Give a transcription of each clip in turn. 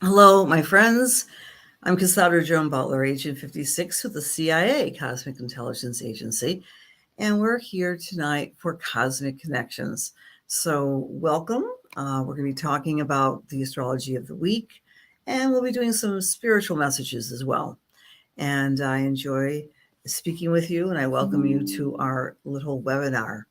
Hello, my friends. I'm Cassandra Joan Butler, Agent 56 with the CIA, Cosmic Intelligence Agency, and we're here tonight for Cosmic Connections. So, welcome. We're going to be talking about the astrology of the week, and we'll be doing some spiritual messages as well. And I enjoy speaking with you, and I welcome you to our little webinar.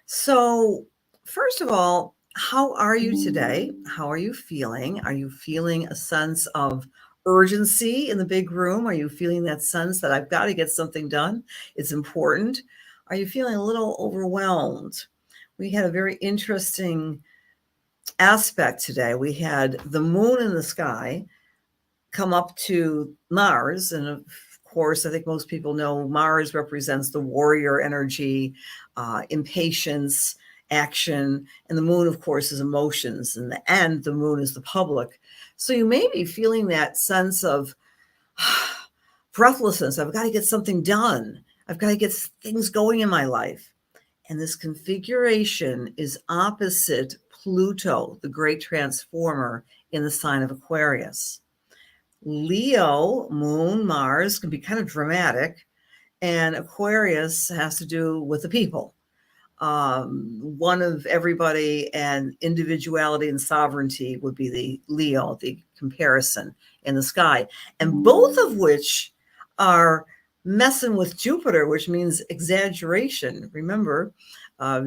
So, first of all, how are you today? How are you feeling? Are you feeling a sense of urgency in the big room? Are you feeling that sense that I've got to get something done? It's important. Are you feeling a little overwhelmed? We had a very interesting aspect today. We had the moon in the sky come up to Mars. And of course, I think most people know Mars represents the warrior energy, impatience, action. And the moon, of course, is emotions. In the end, the moon is the public. So you may be feeling that sense of breathlessness. I've got to get something done. I've got to get things going in my life. And this configuration is opposite Pluto, the great transformer in the sign of Aquarius. Leo, moon, Mars can be kind of dramatic, and Aquarius has to do with the people. One of everybody, and individuality and sovereignty would be the Leo, the comparison in the sky, and both of which are messing with Jupiter, which means exaggeration. Remember,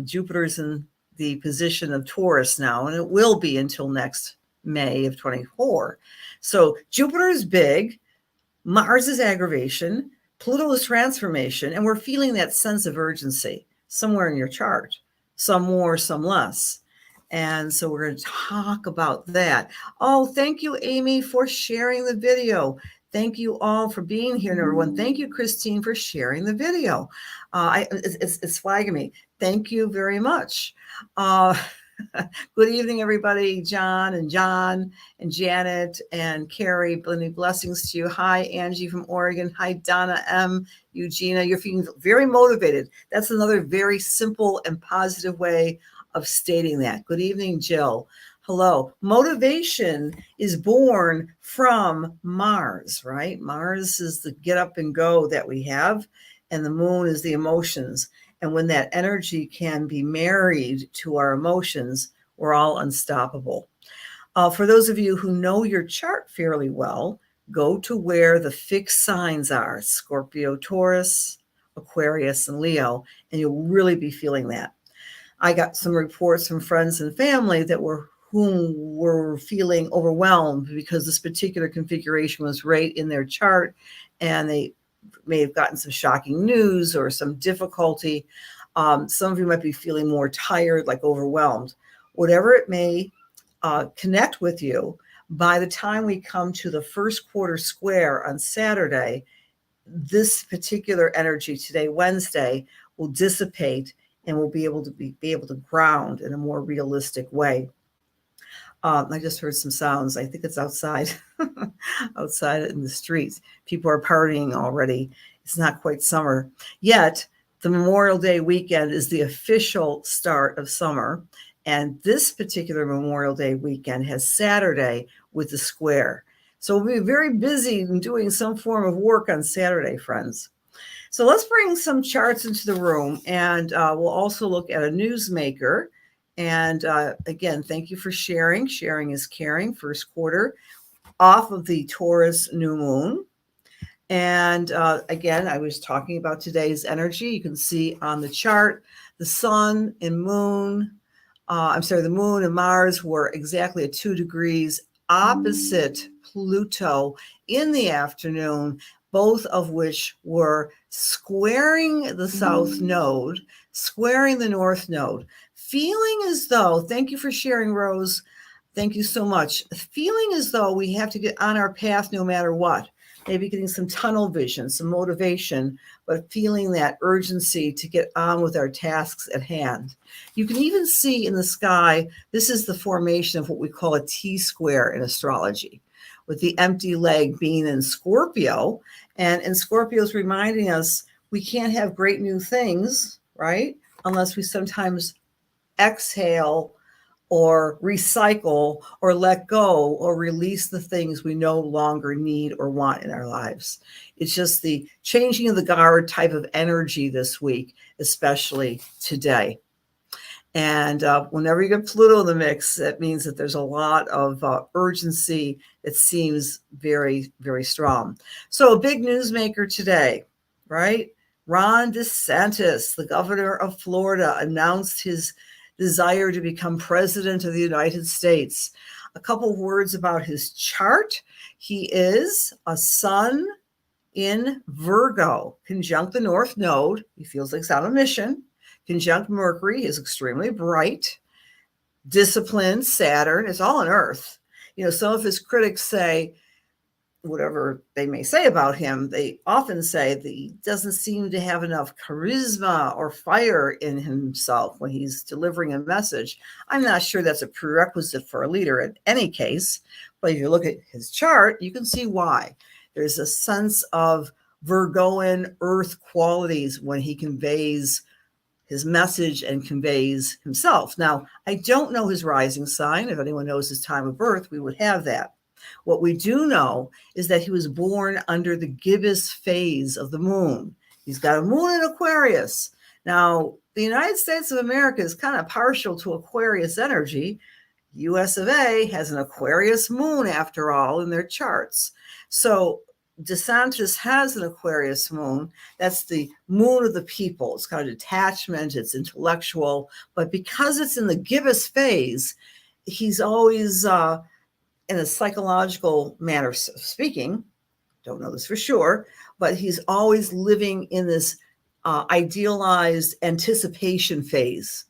Jupiter's in the position of Taurus now, and it will be until next May of 24. So Jupiter is big, Mars is aggravation, Pluto is transformation, and we're feeling that sense of urgency somewhere in your chart, some more, some less. And so we're going to talk about that. Oh, thank you, Amy, for sharing the video. Thank you all for being here, number one. Thank you, Christine, for sharing the video. It's flagging me. Thank you very much. Good evening, everybody. John and Janet and Carrie, many blessings to you. Hi, Angie from Oregon. Hi, Donna M. Eugenia. You're feeling very motivated. That's another very simple and positive way of stating that. Good evening, Jill. Hello. Motivation is born from Mars, right? Mars is the get up and go that we have, and the moon is the emotions. And when that energy can be married to our emotions, we're all unstoppable. For those of you who know your chart fairly well, go to where the fixed signs are: Scorpio, Taurus, Aquarius, and Leo, and you'll really be feeling that. I got some reports from friends and family that were feeling overwhelmed because this particular configuration was right in their chart, and they may have gotten some shocking news or some difficulty. Some of you might be feeling more tired, like overwhelmed. Whatever it may connect with you, by the time we come to the first quarter square on Saturday, this particular energy today, Wednesday, will dissipate, and we'll be able to ground in a more realistic way. I just heard some sounds. I think it's outside, outside in the streets. People are partying already. It's not quite summer yet. The Memorial Day weekend is the official start of summer. And this particular Memorial Day weekend has Saturday with the square. So we'll be very busy in doing some form of work on Saturday, friends. So let's bring some charts into the room, and we'll also look at a newsmaker. And again, thank you for sharing. Sharing is caring. First quarter off of the Taurus new moon. And again, I was talking about today's energy. You can see on the chart, the sun and moon, the moon and Mars were exactly at 2 degrees opposite Pluto in the afternoon, both of which were squaring the south node, squaring the north node. Feeling as though, thank you for sharing, Rose. Thank you so much. Feeling as though we have to get on our path no matter what. Maybe getting some tunnel vision, some motivation, but feeling that urgency to get on with our tasks at hand. You can even see in the sky, this is the formation of what we call a T-square in astrology, with the empty leg being in Scorpio. And Scorpio is reminding us we can't have great new things, right? Unless we sometimes exhale or recycle or let go or release the things we no longer need or want in our lives. It's just the changing of the guard type of energy this week, especially today. And whenever you get Pluto in the mix, that means that there's a lot of urgency that seems very, very strong. So a big newsmaker today, right? Ron DeSantis, the governor of Florida, announced his desire to become president of the United States. A couple words about his chart. He is a sun in Virgo, conjunct the North Node. He feels like he's on a mission. Conjunct Mercury is extremely bright. Disciplined Saturn is all in Earth. You know, some of his critics say, whatever they may say about him, they often say that he doesn't seem to have enough charisma or fire in himself when he's delivering a message. I'm not sure that's a prerequisite for a leader in any case, but if you look at his chart, you can see why. There's a sense of Virgoan Earth qualities when he conveys his message and conveys himself. Now, I don't know his rising sign. If anyone knows his time of birth, we would have that. What we do know is that he was born under the gibbous phase of the moon. He's got a moon in Aquarius. Now, the United States of America is kind of partial to Aquarius energy. US of A has an Aquarius moon, after all, in their charts. So DeSantis has an Aquarius moon. That's the moon of the people. It's got a detachment, it's intellectual, but because it's in the gibbous phase, he's always, in a psychological manner speaking, don't know this for sure, but he's always living in this idealized anticipation phase.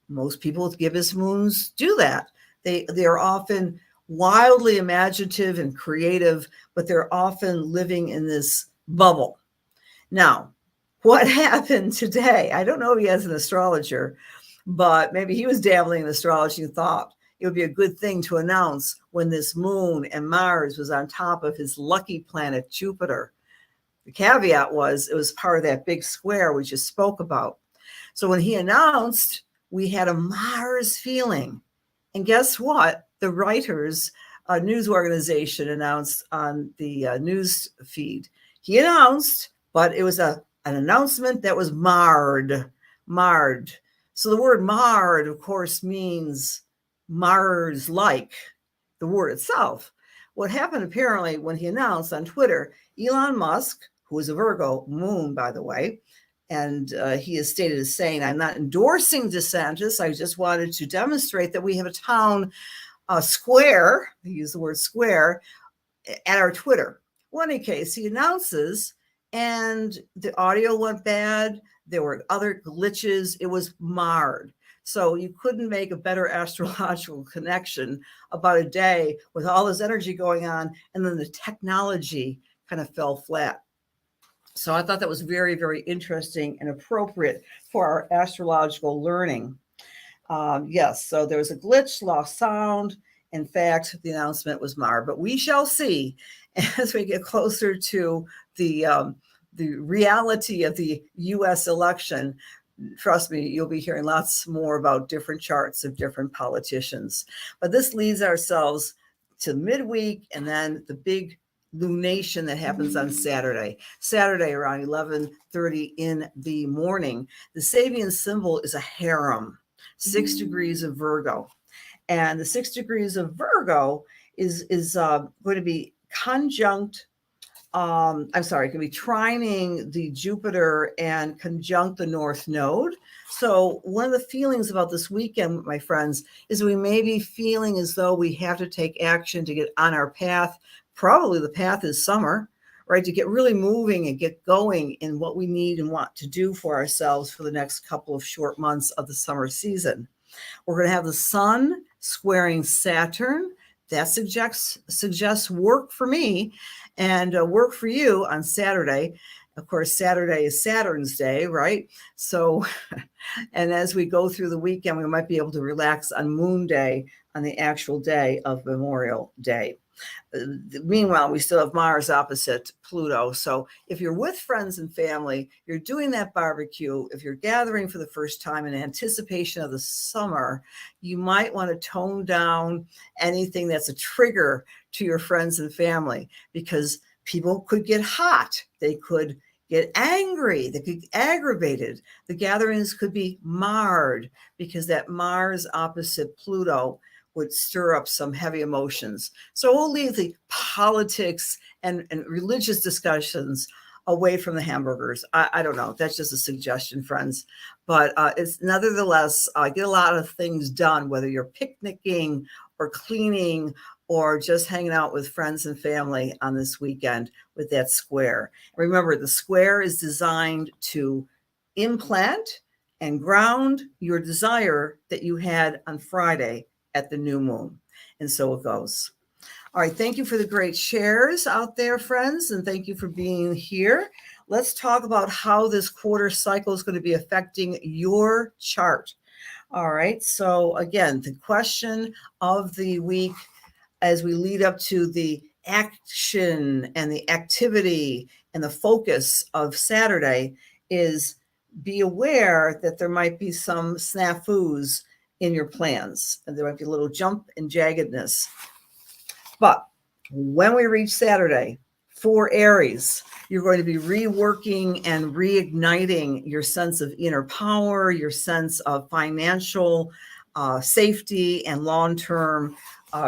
Most people with gibbous moons do that. They are often wildly imaginative and creative, but they're often living in this bubble. Now, what happened today? I don't know if he has an astrologer, but maybe he was dabbling in astrology and thought it would be a good thing to announce when this moon and Mars was on top of his lucky planet, Jupiter. The caveat was it was part of that big square we just spoke about. So when he announced, we had a Mars feeling. And guess what? The Reuters news organization announced on the news feed. He announced, but it was an announcement that was marred. So the word marred, of course, means Mars-like, the word itself. What happened apparently when he announced on Twitter, Elon Musk, who is a Virgo moon, by the way, and he is stated as saying, I'm not endorsing DeSantis. I just wanted to demonstrate that we have a town square, he used the word square, at our Twitter. Well, in any case, he announces, and the audio went bad. There were other glitches. It was marred. So you couldn't make a better astrological connection about a day with all this energy going on, and then the technology kind of fell flat. So I thought that was very, very interesting and appropriate for our astrological learning. Yes, so there was a glitch, lost sound. In fact, the announcement was marred, but we shall see as we get closer to the reality of the U.S. election. Trust me, you'll be hearing lots more about different charts of different politicians. But this leads ourselves to midweek and then the big lunation that happens on Saturday around 11:30 in the morning. The Sabian symbol is a harem, 6 degrees of Virgo. And the 6 degrees of Virgo is going to be conjunct, it can be trining the Jupiter and conjunct the North Node. So one of the feelings about this weekend, my friends, is we may be feeling as though we have to take action to get on our path. Probably the path is summer, right? To get really moving and get going in what we need and want to do for ourselves for the next couple of short months of the summer season. We're going to have the sun squaring Saturn. That suggests work for me and work for you on Saturday. Of course, Saturday is Saturn's day, right? So, and as we go through the weekend, we might be able to relax on Moon Day, on the actual day of Memorial Day. Meanwhile, we still have Mars opposite Pluto. So if you're with friends and family, you're doing that barbecue, if you're gathering for the first time in anticipation of the summer, you might want to tone down anything that's a trigger to your friends and family, because people could get hot. They could get angry. They could get aggravated. The gatherings could be marred because that Mars opposite Pluto would stir up some heavy emotions. So we'll leave the politics and religious discussions away from the hamburgers. I don't know. That's just a suggestion, friends. But it's nevertheless, get a lot of things done, whether you're picnicking or cleaning or just hanging out with friends and family on this weekend with that square. Remember, the square is designed to implant and ground your desire that you had on Friday at the new moon. And so it goes. All right. Thank you for the great shares out there, friends. And thank you for being here. Let's talk about how this quarter cycle is going to be affecting your chart. All right. So again, the question of the week as we lead up to the action and the activity and the focus of Saturday is be aware that there might be some snafus in your plans, and there might be a little jump and jaggedness. But when we reach Saturday, for Aries, you're going to be reworking and reigniting your sense of inner power, your sense of financial safety and long-term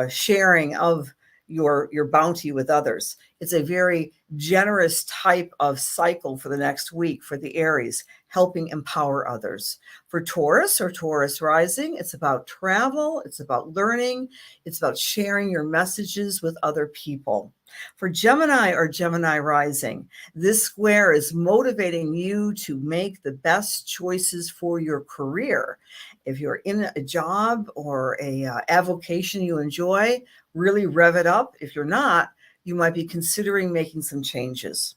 sharing of your bounty with others. It's a very generous type of cycle for the next week for the Aries, helping empower others. For Taurus or Taurus rising, it's about travel, it's about learning, it's about sharing your messages with other people. For Gemini or Gemini rising, this square is motivating you to make the best choices for your career. If you're in a job or a avocation you enjoy, really rev it up. If you're not, you might be considering making some changes.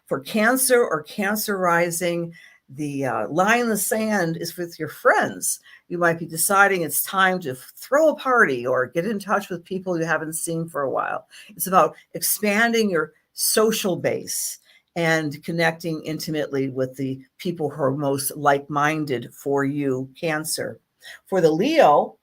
For Cancer or Cancer rising, the line in the sand is with your friends. You might be deciding it's time to throw a party or get in touch with people you haven't seen for a while. It's about expanding your social base and connecting intimately with the people who are most like-minded for you, Cancer. For the Leo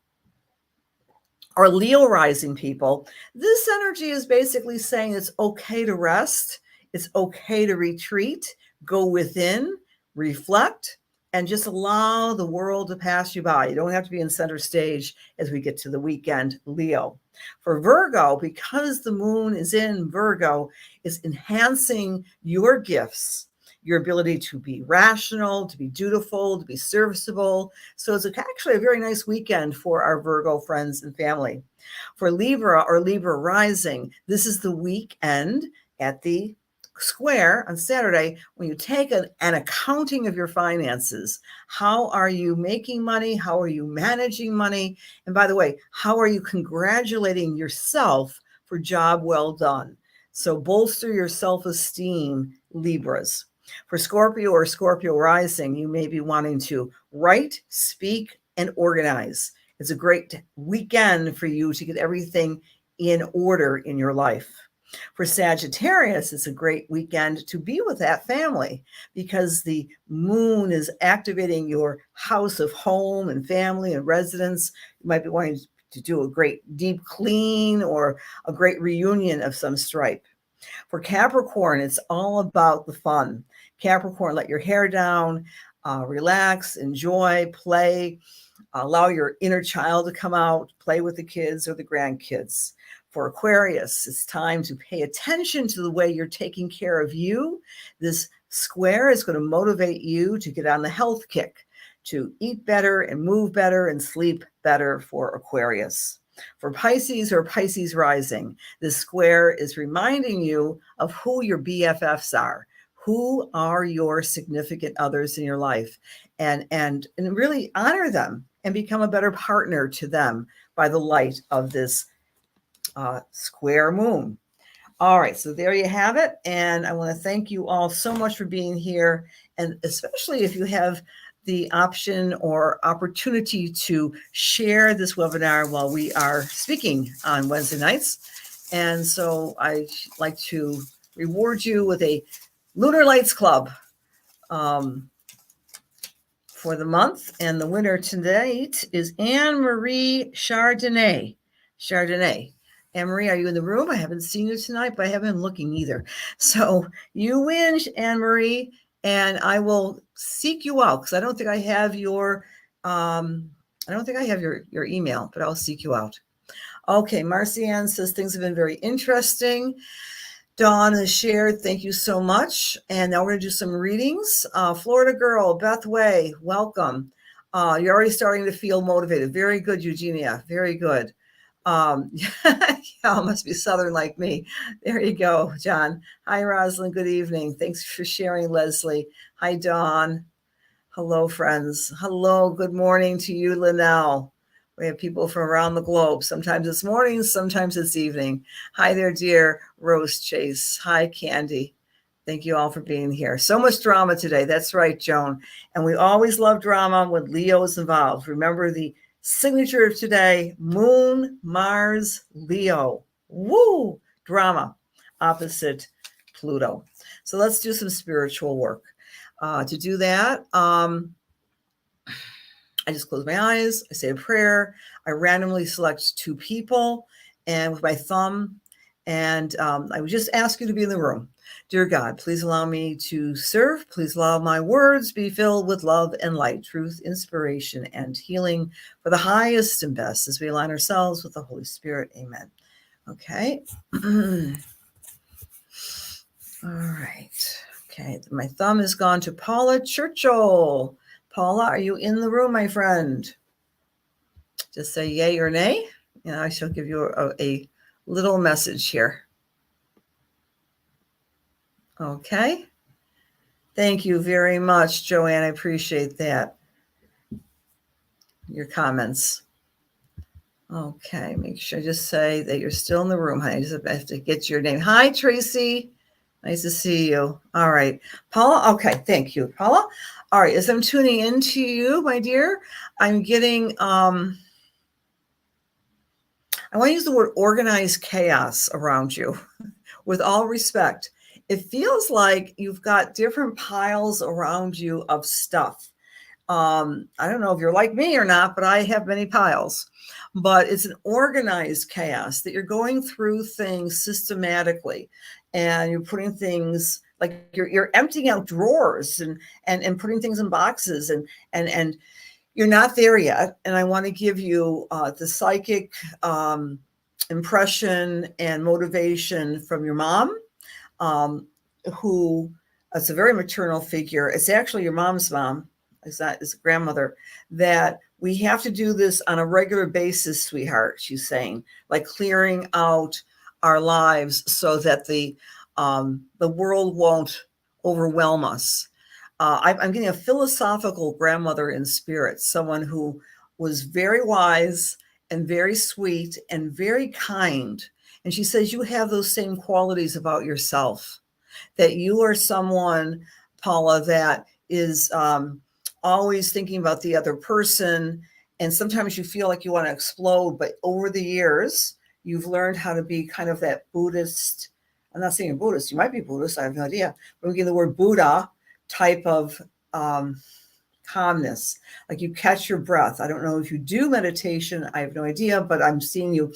or Leo rising people, this energy is basically saying it's okay to rest, it's okay to retreat, go within, reflect, and just allow the world to pass you by. You don't have to be in center stage as we get to the weekend, Leo. For Virgo, because the moon is in Virgo, is enhancing your gifts, your ability to be rational, to be dutiful, to be serviceable. So it's actually a very nice weekend for our Virgo friends and family. For Libra or Libra rising, this is the weekend at the square on Saturday when you take an accounting of your finances. How are you making money? How are you managing money? And by the way, how are you congratulating yourself for job well done? So bolster your self-esteem, Libras. For Scorpio or Scorpio rising, you may be wanting to write, speak, and organize. It's a great weekend for you to get everything in order in your life. For Sagittarius, it's a great weekend to be with that family because the moon is activating your house of home and family and residence. You might be wanting to do a great deep clean or a great reunion of some stripe. For Capricorn, it's all about the fun. Capricorn, let your hair down, relax, enjoy, play, allow your inner child to come out, play with the kids or the grandkids. For Aquarius, it's time to pay attention to the way you're taking care of you. This square is going to motivate you to get on the health kick, to eat better and move better and sleep better for Aquarius. For Pisces or Pisces rising, this square is reminding you of who your BFFs are. Who are your significant others in your life? And really honor them and become a better partner to them by the light of this square moon. All right, so there you have it. And I want to thank you all so much for being here. And especially if you have the option or opportunity to share this webinar while we are speaking on Wednesday nights. And so I like to reward you with a Lunar Lights Club for the month. And the winner tonight is Anne-Marie Chardonnay. Anne-Marie, are you in the room? I haven't seen you tonight, but I haven't been looking either. So you win, Anne-Marie, and I will seek you out because I don't think I have your your email, but I'll seek you out. Okay, Marcianne says things have been very interesting. Dawn has shared, thank you so much. And now we're going to do some readings. Florida girl, Beth Way, welcome. You're already starting to feel motivated. Very good, Eugenia. Very good. Y'all must be Southern like me. There you go, John. Hi, Rosalind. Good evening. Thanks for sharing, Leslie. Hi, Dawn. Hello, friends. Hello. Good morning to you, Linnell. We have people from around the globe. Sometimes it's morning, sometimes it's evening. Hi there, dear Rose Chase. Hi, Candy. Thank you all for being here. So much drama today. That's right, Joan. And we always love drama when Leo is involved. Remember the signature of today, Moon, Mars, Leo. Woo! Drama, opposite Pluto. So let's do some spiritual work. To do that, I just close my eyes, I say a prayer, I randomly select two people and with my thumb, and I would just ask you to be in the room. Dear God, please allow me to serve. Please allow my words be filled with love and light, truth, inspiration, and healing for the highest and best as we align ourselves with the Holy Spirit. Amen. Okay. All right. Okay. My thumb has gone to Paula Churchill. Paula, are you in the room, my friend? Just say yay or nay, and I shall give you a little message here. Okay. Thank you very much, Joanne. I appreciate that. Your comments. Okay. Make sure I just say that you're still in the room. I just have to get your name. Hi, Tracy. Nice to see you. All right. Paula. Okay. Thank you, Paula. All right. As I'm tuning into you, my dear, I'm getting, I want to use the word organized chaos around you with all respect. It feels like you've got different piles around you of stuff. I don't know if you're like me or not, but I have many piles. But it's an organized chaos that you're going through things systematically, and you're putting things like you're emptying out drawers and putting things in boxes and you're not there yet. And I want to give you the psychic impression and motivation from your mom, who is a very maternal figure. It's actually your mom's mom. Is a grandmother, that we have to do this on a regular basis, sweetheart, she's saying, like clearing out our lives so that the world won't overwhelm us. I'm getting a philosophical grandmother in spirit, someone who was very wise and very sweet and very kind. And she says you have those same qualities about yourself, that you are someone, Paula, that is always thinking about the other person. And sometimes you feel like you want to explode, but over the years, you've learned how to be kind of that Buddhist. I'm not saying you're Buddhist. You might be Buddhist. I have no idea. But we get the word Buddha type of calmness, like you catch your breath. I don't know if you do meditation. I have no idea, but I'm seeing you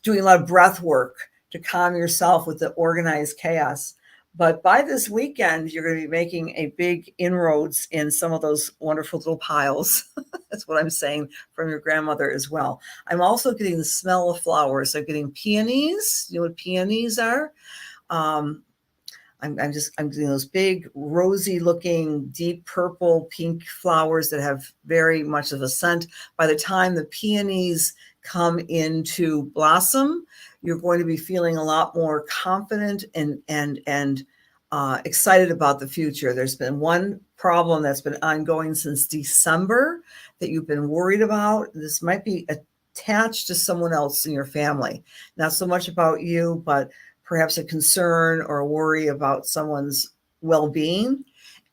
doing a lot of breath work to calm yourself with the organized chaos. But by this weekend, you're going to be making a big inroads in some of those wonderful little piles. That's what I'm saying from your grandmother as well. I'm also getting the smell of flowers. I'm getting peonies. You know what peonies are? I'm getting those big, rosy looking, deep purple, pink flowers that have very much of a scent. By the time the peonies come into blossom, you're going to be feeling a lot more confident and excited about the future. There's been one problem that's been ongoing since December that you've been worried about. This might be attached to someone else in your family. Not so much about you, but perhaps a concern or a worry about someone's well-being.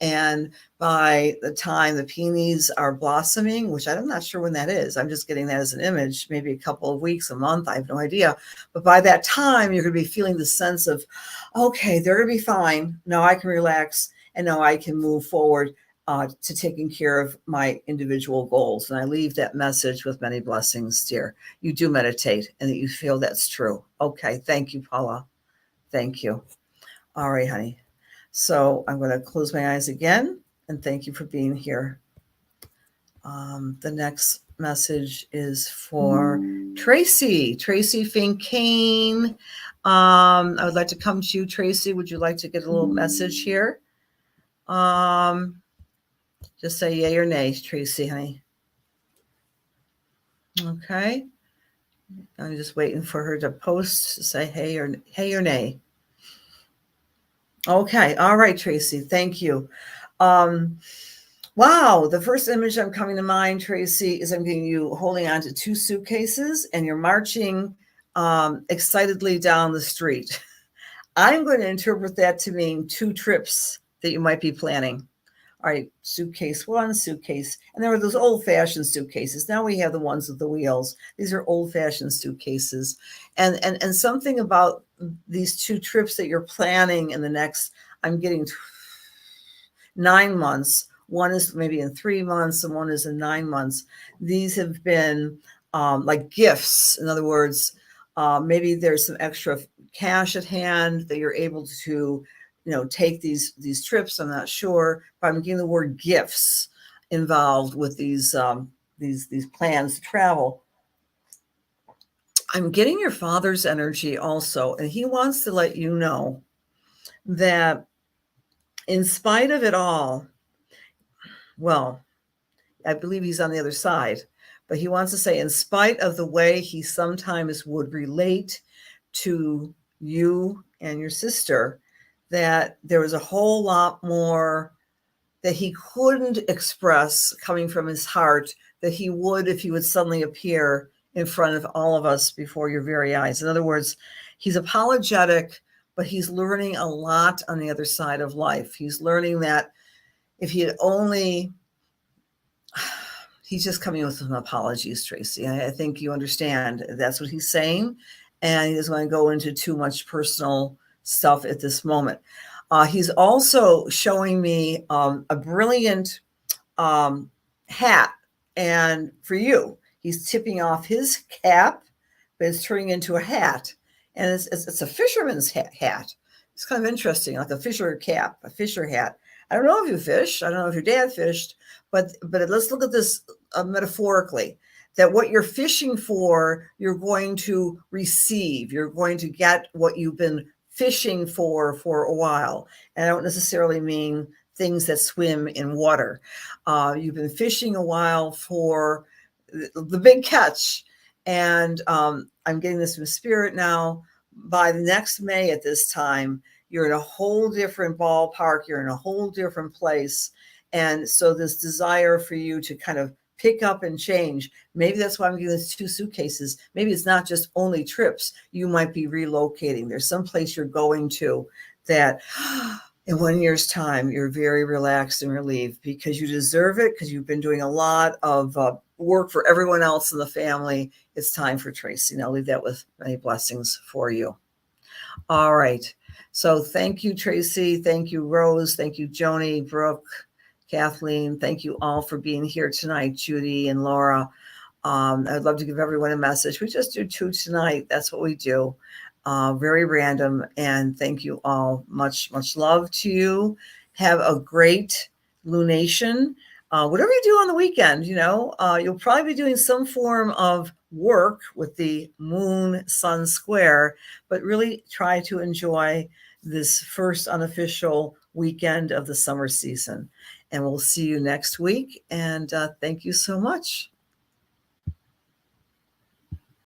And by the time the peonies are blossoming, which I'm not sure when that is, I'm just getting that as an image, maybe a couple of weeks, a month, I have no idea. But by that time, you're going to be feeling the sense of, okay, they're going to be fine. Now I can relax, and now I can move forward to taking care of my individual goals. And I leave that message with many blessings, dear. You do meditate and that you feel that's true. Okay. Thank you, Paula. Thank you. All right, honey. So I'm going to close my eyes again and thank you for being here. The next message is for Tracy Finkane. I would like to come to you, Tracy. Would you like to get a little message here? Just say yay or nay, Tracy, honey. Okay. I'm just waiting for her to post to say hey or nay. Okay. All right, Tracy. Thank you. Wow. The first image I'm coming to mind, Tracy, is I'm getting you holding on to 2 suitcases and you're marching excitedly down the street. I'm going to interpret that to mean 2 trips that you might be planning. All right, suitcase 1, suitcase, and there were those old-fashioned suitcases. Now we have the ones with the wheels. These are old-fashioned suitcases, and something about these 2 trips that you're planning in the next, I'm getting 9 months. One is maybe in 3 months, and one is in 9 months. These have been like gifts. In other words, maybe there's some extra cash at hand that you're able to take these trips. I'm not sure, but I'm getting the word gifts involved with these plans to travel. I'm getting your father's energy also, and he wants to let you know that in spite of it all, well, I believe he's on the other side, but he wants to say, in spite of the way he sometimes would relate to you and your sister, that there was a whole lot more that he couldn't express coming from his heart that he would if he would suddenly appear in front of all of us before your very eyes. In other words, he's apologetic, but he's learning a lot on the other side of life. He's learning that if he had only, he's just coming with some apologies, Tracy. I think you understand that's what he's saying. And he doesn't want to go into too much personal stuff at this moment. He's also showing me a brilliant hat. And for you, he's tipping off his cap, but it's turning into a hat. And it's a fisherman's hat. It's kind of interesting, like a fisher cap, a fisher hat. I don't know if you fish. I don't know if your dad fished, but let's look at this metaphorically, that what you're fishing for, you're going to receive. You're going to get what you've been fishing for a while. And I don't necessarily mean things that swim in water. You've been fishing a while for the big catch. And I'm getting this from spirit now. By the next May at this time, you're in a whole different ballpark. You're in a whole different place. And so this desire for you to kind of pick up and change. Maybe that's why I'm getting these 2 suitcases. Maybe it's not just only trips. You might be relocating. There's some place you're going to that in 1 year's time, you're very relaxed and relieved because you deserve it, because you've been doing a lot of work for everyone else in the family. It's time for Tracy. Now I'll leave that with many blessings for you. All right. So thank you, Tracy. Thank you, Rose. Thank you, Joni, Brooke, Kathleen. Thank you all for being here tonight, Judy and Laura. I'd love to give everyone a message. We just do 2 tonight. That's what we do. Very random. And thank you all. Much, much love to you. Have a great lunation. Whatever you do on the weekend, you'll probably be doing some form of work with the moon sun square, but really try to enjoy this first unofficial weekend of the summer season. And we'll see you next week. And thank you so much.